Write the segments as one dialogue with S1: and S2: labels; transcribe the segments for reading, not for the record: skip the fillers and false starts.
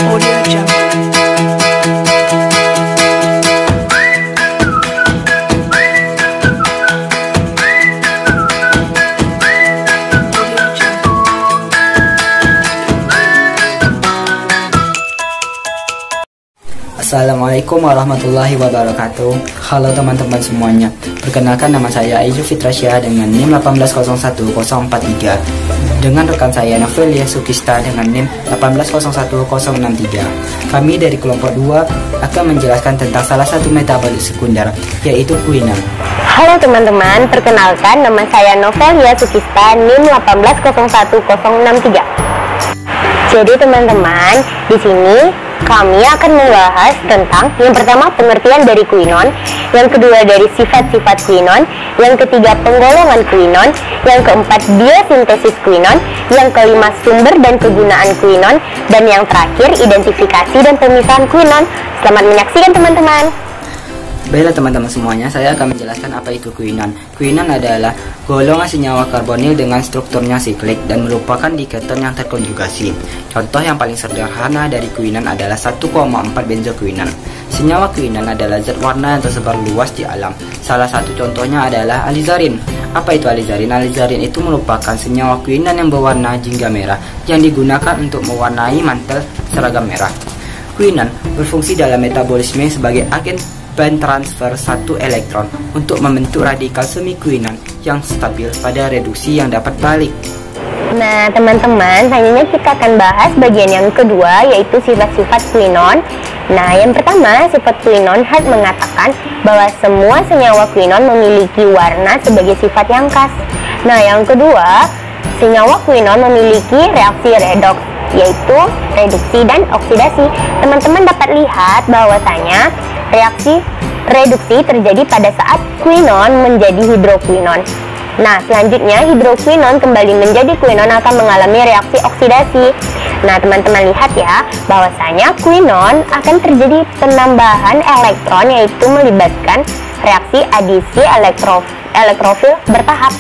S1: Audio Jungle.
S2: Assalamualaikum warahmatullahi wabarakatuh. Halo teman-teman semuanya. Perkenalkan, nama saya Aizu Fitrasya dengan NIM 1801043. Dengan rekan saya Novelia Sukista dengan NIM 1801063. Kami dari kelompok 2 akan menjelaskan tentang salah satu metabolit sekunder, yaitu kuinan.
S3: Halo teman-teman, perkenalkan nama saya Novelia Sukista NIM 1801063. Jadi teman-teman, di sini kami akan membahas tentang yang pertama pengertian dari kuinon, yang kedua dari sifat-sifat kuinon, yang ketiga penggolongan kuinon, yang keempat biosintesis kuinon, yang kelima sumber dan kegunaan kuinon, dan yang terakhir identifikasi dan pemisahan kuinon. Selamat menyaksikan teman-teman.
S2: Baiklah teman-teman semuanya, saya akan menjelaskan apa itu kuinan. Kuinan adalah golongan senyawa karbonil dengan strukturnya siklik dan merupakan diketon yang terkonjugasi. Contoh yang paling sederhana dari kuinan adalah 1,4 benzokuinan. Senyawa kuinan adalah zat warna yang tersebar luas di alam. Salah satu contohnya adalah alizarin. Apa itu alizarin? Alizarin itu merupakan senyawa kuinan yang berwarna jingga merah yang digunakan untuk mewarnai mantel seragam merah. Kuinan berfungsi dalam metabolisme sebagai agen band transfer satu elektron untuk membentuk radikal semikuinan yang stabil pada reduksi yang dapat balik.
S3: Nah teman-teman, selanjutnya kita akan bahas bagian yang kedua, yaitu sifat-sifat kuinon. Nah yang pertama, sifat kuinon, Hart mengatakan bahwa semua senyawa kuinon memiliki warna sebagai sifat yang khas. Nah yang kedua, senyawa kuinon memiliki reaksi redoks, yaitu reduksi dan oksidasi. Teman-teman dapat lihat bahwasanya reaksi reduksi terjadi pada saat kuinon menjadi hidrokuinon. Nah, selanjutnya hidrokuinon kembali menjadi kuinon akan mengalami reaksi oksidasi. Nah, teman-teman lihat ya, bahwasanya kuinon akan terjadi penambahan elektron, yaitu melibatkan reaksi adisi elektrofil bertahap.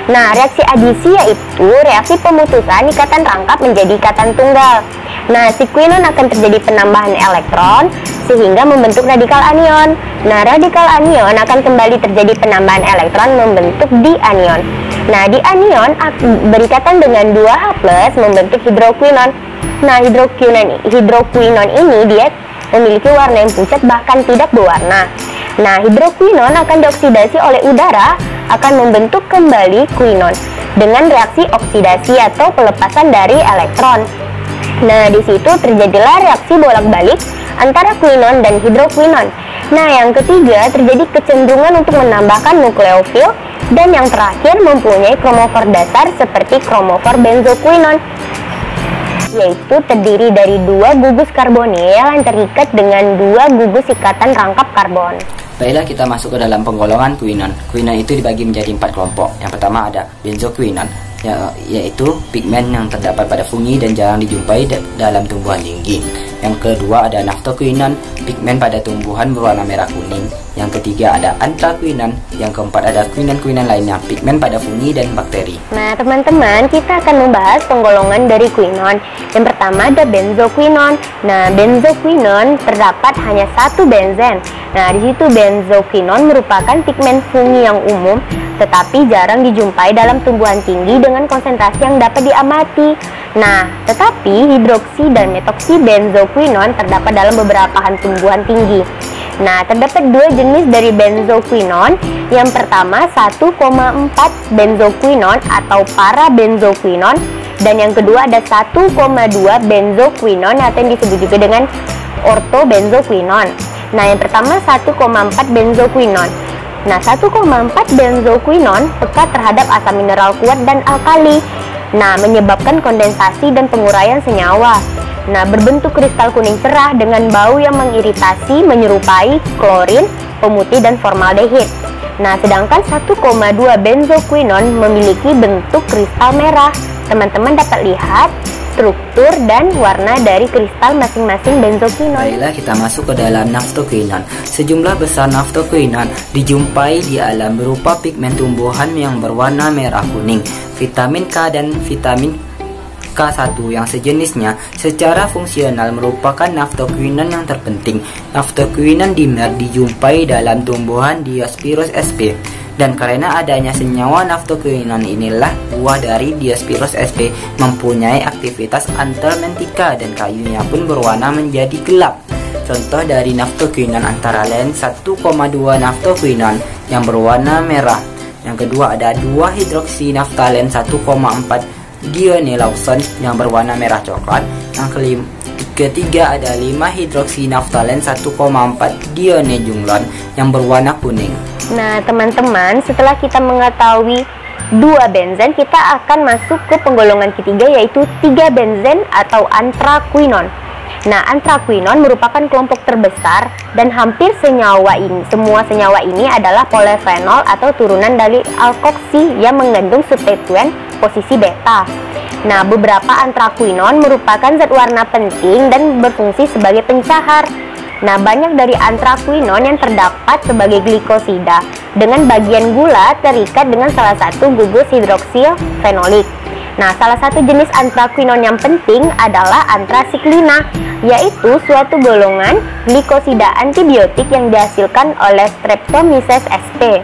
S3: Nah, reaksi adisi yaitu reaksi pemutusan ikatan rangkap menjadi ikatan tunggal. Nah, si kuinon akan terjadi penambahan elektron sehingga membentuk radikal anion. Nah, radikal anion akan kembali terjadi penambahan elektron membentuk dianion. Nah, dianion berikatan dengan 2H+ membentuk hidrokuinon. Nah, hidrokuinon ini dia memiliki warna yang pucat bahkan tidak berwarna. Nah, hidrokuinon akan dioksidasi oleh udara akan membentuk kembali kuinon dengan reaksi oksidasi atau pelepasan dari elektron. Nah, di situ terjadilah reaksi bolak-balik antara kuinon dan hidrokuinon. Nah, yang ketiga terjadi kecenderungan untuk menambahkan nukleofil, dan yang terakhir mempunyai kromofor dasar seperti kromofor benzokuinon, yaitu terdiri dari 2 gugus karbonil yang terikat dengan 2 gugus ikatan rangkap karbon.
S2: Baiklah, kita masuk ke dalam penggolongan kuinan. Kuinan itu dibagi menjadi 4 kelompok. Yang pertama ada benzokuinan, yaitu pigmen yang terdapat pada fungi dan jarang dijumpai dalam tumbuhan tinggi. Yang kedua ada naftokuinan, pigmen pada tumbuhan berwarna merah kuning. Yang ketiga ada antrakuinan. Yang keempat ada kuinan-kuinan lainnya, pigmen pada fungi dan bakteri.
S3: Nah teman-teman, kita akan membahas penggolongan dari kuinon. Yang pertama ada benzokuinon. Nah, benzokuinon terdapat hanya 1 benzen. Nah, di situ benzokuinon merupakan pigmen fungi yang umum, tetapi jarang dijumpai dalam tumbuhan tinggi dengan konsentrasi yang dapat diamati. Nah, tetapi hidroksi dan metoksi benzokuinon terdapat dalam beberapa tumbuhan tinggi. Nah, terdapat 2 jenis dari benzokuinon. Yang pertama 1,4 benzokuinon atau parabenzokuinon, dan yang kedua ada 1,2 benzokuinon atau yang disebut juga dengan ortobenzokuinon. Nah, yang pertama 1,4 benzokuinon. Nah, 1,4 benzokuinon peka terhadap asam mineral kuat dan alkali. Nah, menyebabkan kondensasi dan penguraian senyawa. Nah, berbentuk kristal kuning cerah dengan bau yang mengiritasi menyerupai klorin, pemutih, dan formaldehid. Nah, sedangkan 1,2 benzokuinon memiliki bentuk kristal merah. Teman-teman dapat lihat struktur dan warna dari kristal masing-masing benzokuinon.
S2: Baiklah, kita masuk ke dalam naftokuinan. Sejumlah besar naftokuinan dijumpai di alam berupa pigmen tumbuhan yang berwarna merah kuning, vitamin K dan vitamin K1 yang sejenisnya, secara fungsional merupakan naftoquinon yang terpenting. Naftoquinon dimer dijumpai dalam tumbuhan Diospyros sp. Dan karena adanya senyawa naftoquinon inilah buah dari Diospyros sp mempunyai aktivitas antelmentika dan kayunya pun berwarna menjadi gelap. Contoh dari naftoquinon antara lain 1,2 naftoquinon yang berwarna merah. Yang kedua ada 2-hidroksi naftalen 1,4 dionelauson yang berwarna merah coklat. Yang ketiga ada 5-hidroksi naftalen 1,4 dionejunglon yang berwarna kuning.
S3: Nah teman-teman, setelah kita mengetahui 2 benzen, kita akan masuk ke penggolongan ketiga, yaitu 3 benzen atau anthraquinon. Nah, anthraquinon merupakan kelompok terbesar dan hampir semua senyawa ini adalah polifenol atau turunan dari alkoksi yang mengandung substituen posisi beta. Nah, beberapa anthraquinon merupakan zat warna penting dan berfungsi sebagai pencahar. Nah, banyak dari anthraquinon yang terdapat sebagai glikosida dengan bagian gula terikat dengan salah satu gugus hidroksil fenolik. Nah, salah satu jenis anthraquinon yang penting adalah anthracyclina, yaitu suatu golongan glikosida antibiotik yang dihasilkan oleh Streptomyces sp.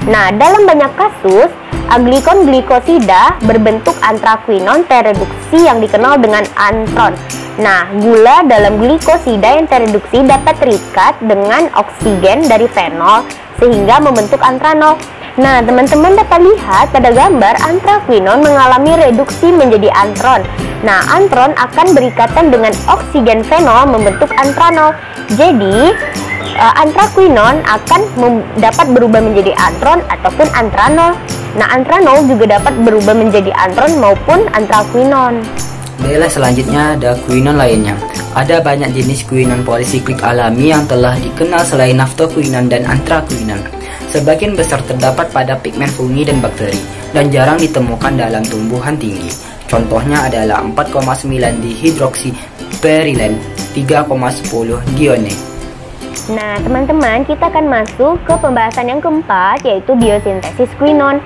S3: Nah, dalam banyak kasus, aglikon glikosida berbentuk anthraquinon tereduksi yang dikenal dengan antron. Nah, gula dalam glikosida yang tereduksi dapat terikat dengan oksigen dari fenol sehingga membentuk antranol. Nah, teman-teman dapat lihat pada gambar anthraquinon mengalami reduksi menjadi antron. Nah, antron akan berikatan dengan oksigen fenol membentuk antranol. Jadi, anthraquinon akan dapat berubah menjadi antron ataupun antranol. Nah, antranol juga dapat berubah menjadi antron maupun anthraquinon.
S2: Baiklah, selanjutnya ada quinon lainnya. Ada banyak jenis quinon polisiklik alami yang telah dikenal selain naftoquinon dan anthraquinon. Sebagian besar terdapat pada pigmen fungi dan bakteri dan jarang ditemukan dalam tumbuhan tinggi. Contohnya adalah 4,9 dihidroksiperilen, 3,10 dione.
S3: Nah, teman-teman, kita akan masuk ke pembahasan yang keempat, yaitu biosintesis quinon.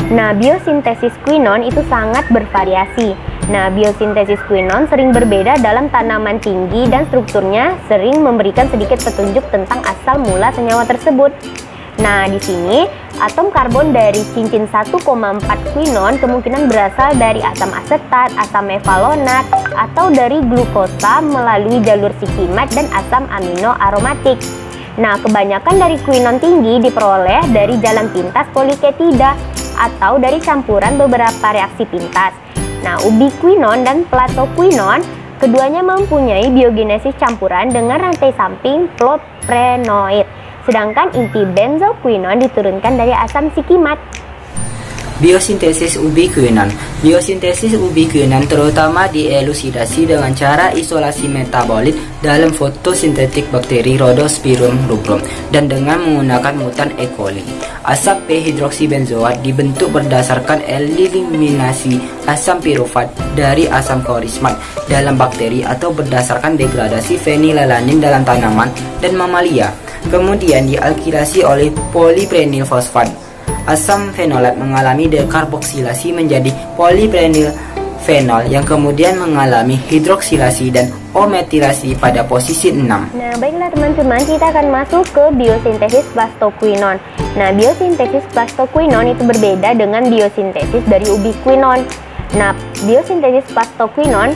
S3: Nah, biosintesis quinon itu sangat bervariasi. Nah, biosintesis quinon sering berbeda dalam tanaman tinggi dan strukturnya sering memberikan sedikit petunjuk tentang asal mula senyawa tersebut. Nah, di sini atom karbon dari cincin 1,4 quinon kemungkinan berasal dari asam asetat, asam mevalonat, atau dari glukosa melalui jalur sikimat dan asam amino aromatik. Nah, kebanyakan dari quinon tinggi diperoleh dari jalan pintas poliketida atau dari campuran beberapa reaksi pintas. Nah, ubiquinon dan platoquinon keduanya mempunyai biogenesis campuran dengan rantai samping proprenoid. Sedangkan inti benzoquinon diturunkan dari asam sikimat.
S2: Biosintesis ubiquinon. Biosintesis ubiquinon terutama dielusidasi dengan cara isolasi metabolit dalam fotosintetik bakteri Rhodospirillum rubrum dan dengan menggunakan mutan E. coli. Asam p-hidroksibenzoat dibentuk berdasarkan eliminasi asam pirufat dari asam korismat dalam bakteri atau berdasarkan degradasi fenilalanin dalam tanaman dan mamalia. Kemudian dialkilasi oleh poliprenyl fosfat. Asam fenolat mengalami dekarboksilasi menjadi poliprenyl fenol yang kemudian mengalami hidroksilasi dan ometilasi pada posisi 6.
S3: Nah, baiklah teman-teman, kita akan masuk ke biosintesis plastoquinon. Nah, biosintesis plastoquinon itu berbeda dengan biosintesis dari ubiquinon. Nah, biosintesis plastoquinon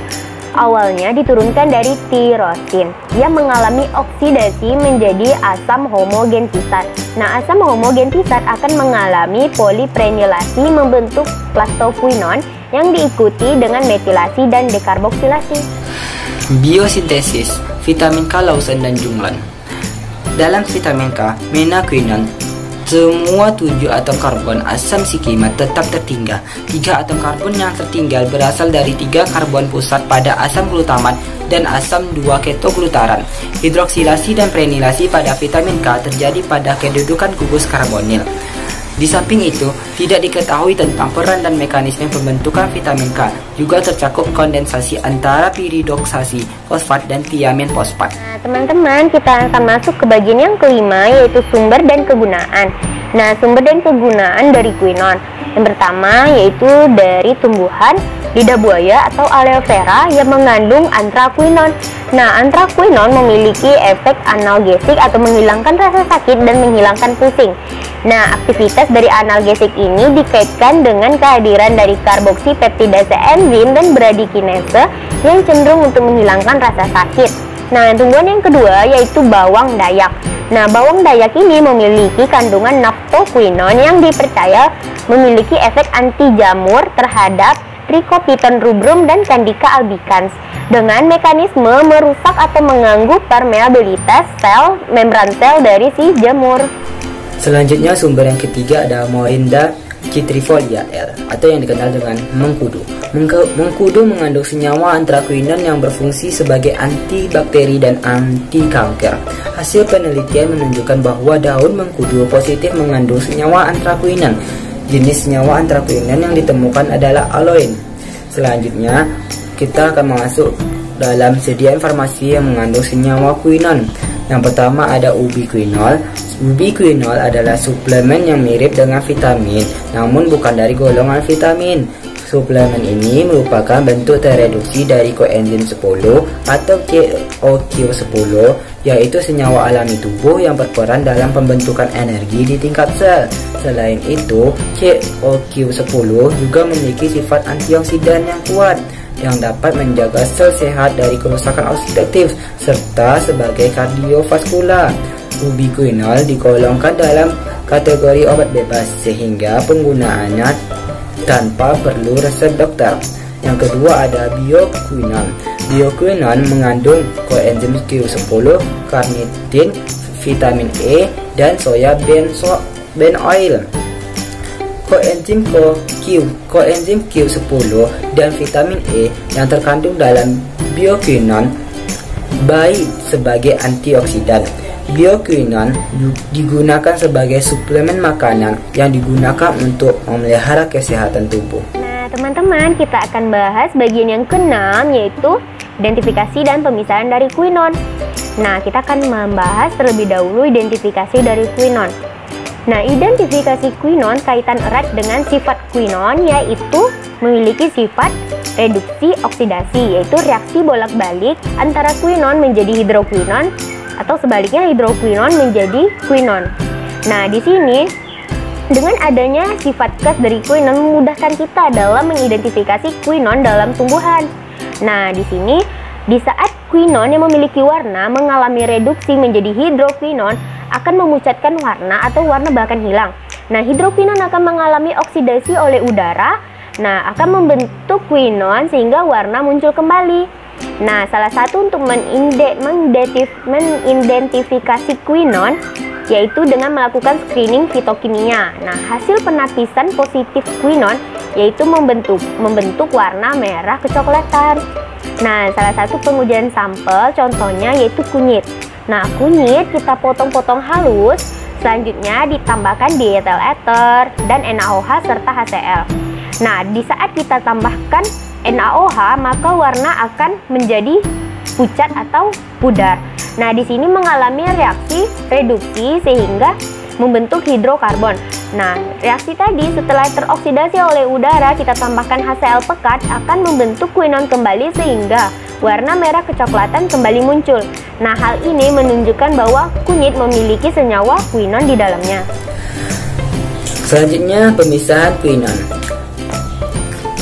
S3: awalnya diturunkan dari tirosin yang mengalami oksidasi menjadi asam homogen pisat. Nah, asam homogen pisat akan mengalami poliprenylasi membentuk plastoquinon yang diikuti dengan metilasi dan dekarboksilasi.
S2: Biosintesis vitamin K, Lawson dan Junglon. Dalam vitamin K, menaquinon, semua 7 atom karbon asam sikimat tetap tertinggal. 3 atom karbon yang tertinggal berasal dari 3 karbon pusat pada asam glutamat dan asam 2-ketoglutaran. Hidroksilasi dan prenilasi pada vitamin K terjadi pada kedudukan gugus karbonil. Di samping itu, tidak diketahui tentang peran dan mekanisme pembentukan vitamin K. Juga tercakup kondensasi antara piridoksasi fosfat dan tiamin fosfat.
S3: Nah, teman-teman, kita akan masuk ke bagian yang kelima, yaitu sumber dan kegunaan. Nah, sumber dan kegunaan dari quinon. Yang pertama yaitu dari tumbuhan lidah buaya atau aloe vera yang mengandung anthraquinone. Nah, anthraquinone memiliki efek analgesik atau menghilangkan rasa sakit dan menghilangkan pusing. Nah, aktivitas dari analgesik ini dikaitkan dengan kehadiran dari karboksipeptidase enzim dan bradikinase yang cenderung untuk menghilangkan rasa sakit. Nah, tumbuhan yang kedua yaitu bawang dayak. Nah, bawang dayak ini memiliki kandungan naptoquinone yang dipercaya memiliki efek anti jamur terhadap Trichopiton rubrum dan Candida albicans dengan mekanisme merusak atau mengganggu permeabilitas membran sel dari si jamur.
S2: Selanjutnya sumber yang ketiga ada Morinda citrifolia L atau yang dikenal dengan mengkudu. Mengkudu mengandung senyawa anthraquinone yang berfungsi sebagai antibakteri dan anti kanker. Hasil penelitian menunjukkan bahwa daun mengkudu positif mengandung senyawa anthraquinone. Jenis senyawa anthraquinone yang ditemukan adalah aloin. Selanjutnya kita akan masuk dalam sedia informasi yang mengandung senyawa quinone. Yang pertama ada ubiquinol. Ubiquinol adalah suplemen yang mirip dengan vitamin, namun bukan dari golongan vitamin. Suplemen ini merupakan bentuk tereduksi dari koenzim 10 atau CoQ10, yaitu senyawa alami tubuh yang berperan dalam pembentukan energi di tingkat sel. Selain itu, CoQ10 juga memiliki sifat antioksidan yang kuat yang dapat menjaga sel sehat dari kerusakan oksidatif serta sebagai kardiovaskular. Ubiquinol digolongkan dalam kategori obat bebas sehingga penggunaannya tanpa perlu resep dokter. Yang kedua ada bioquinone. Bioquinone mengandung koenzim Q10, carnitin, vitamin E, dan soya bean oil. Koenzim Q10 dan vitamin E yang terkandung dalam bioquinone baik sebagai antioksidan. Bioquinone digunakan sebagai suplemen makanan yang digunakan untuk memelihara kesehatan tubuh.
S3: Nah, teman-teman, kita akan bahas bagian yang keenam yaitu identifikasi dan pemisahan dari quinone. Nah, kita akan membahas terlebih dahulu identifikasi dari quinone. Nah, identifikasi quinone kaitan erat dengan sifat quinone yaitu memiliki sifat reduksi oksidasi, yaitu reaksi bolak-balik antara quinone menjadi hidroquinone atau sebaliknya hidroquinone menjadi quinone. Nah, di sini dengan adanya sifat khas dari quinone memudahkan kita dalam mengidentifikasi quinone dalam tumbuhan. Nah, di sini di saat quinone yang memiliki warna mengalami reduksi menjadi hidroquinone akan memucatkan warna atau warna bahkan hilang. Nah, hidroquinone akan mengalami oksidasi oleh udara. Nah, akan membentuk quinone sehingga warna muncul kembali. Nah, salah satu untuk mengidentifikasi quinone yaitu dengan melakukan screening fitokimia. Nah, hasil penapisan positif quinone yaitu membentuk warna merah kecoklatan. Nah, salah satu pengujian sampel contohnya yaitu kunyit. Nah, kunyit kita potong-potong halus, selanjutnya ditambahkan diethyl ether dan NaOH serta HCl. Nah, di saat kita tambahkan NaOH, maka warna akan menjadi pucat atau pudar. Nah, di sini mengalami reaksi reduksi sehingga membentuk hidrokarbon. Nah, reaksi tadi setelah teroksidasi oleh udara, kita tambahkan HCl pekat akan membentuk quinone kembali sehingga warna merah kecoklatan kembali muncul. Nah, hal ini menunjukkan bahwa kunyit memiliki senyawa quinone di dalamnya.
S2: Selanjutnya, pemisahan quinone.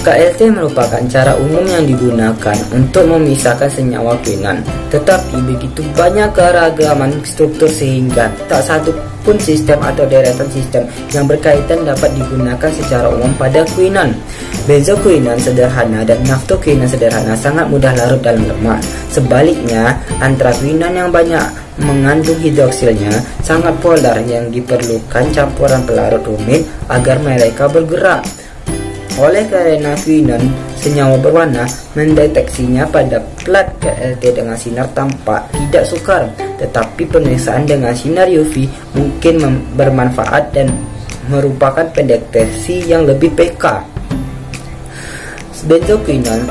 S2: KLT merupakan cara umum yang digunakan untuk memisahkan senyawa quinone. Tetapi begitu banyak keragaman struktur sehingga tak satu pun sistem atau deretan sistem yang berkaitan dapat digunakan secara umum pada quinone. Benzoquinone sederhana dan naptoquinone sederhana sangat mudah larut dalam lemak. Sebaliknya, anthraquinone yang banyak mengandung hidroksilnya sangat polar yang diperlukan campuran pelarut rumit agar mereka bergerak. Oleh karena quinone senyawa berwarna, mendeteksinya pada plat KLT dengan sinar tampak tidak sukar, tetapi pemeriksaan dengan sinar UV mungkin bermanfaat dan merupakan pendeteksi yang lebih peka. Benzoquinone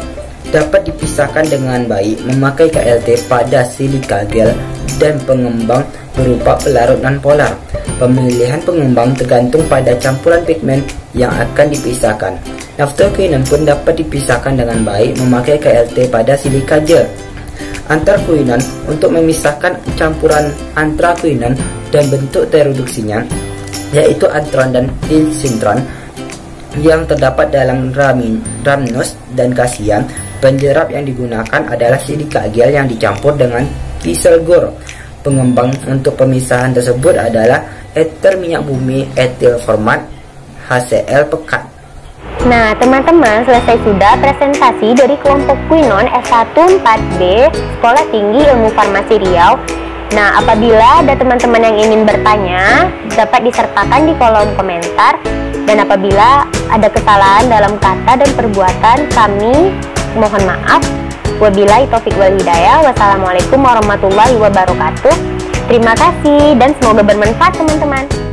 S2: dapat dipisahkan dengan baik memakai KLT pada silika gel dan pengembang berupa pelarut non-polar. Pemilihan pengembang tergantung pada campuran pigmen yang akan dipisahkan. Naphthoquinone pun dapat dipisahkan dengan baik memakai KLT pada silika gel. Anthraquinone untuk memisahkan campuran anthraquinone dan bentuk reduksinya, yaitu antron dan insintron yang terdapat dalam rhamnus dan kasiam. Penyerap yang digunakan adalah silika gel yang dicampur dengan Kieselguhr. Pengembang untuk pemisahan tersebut adalah ether minyak bumi etil format HCl pekat.
S3: Nah, teman-teman, selesai sudah presentasi dari kelompok Quinon S1 4B Sekolah Tinggi Ilmu Farmasi Riau. Nah, apabila ada teman-teman yang ingin bertanya, dapat disertakan di kolom komentar. Dan apabila ada kesalahan dalam kata dan perbuatan, kami mohon maaf. Wabillahi taufik wal hidayah. Wassalamualaikum warahmatullahi wabarakatuh. Terima kasih dan semoga bermanfaat, teman-teman.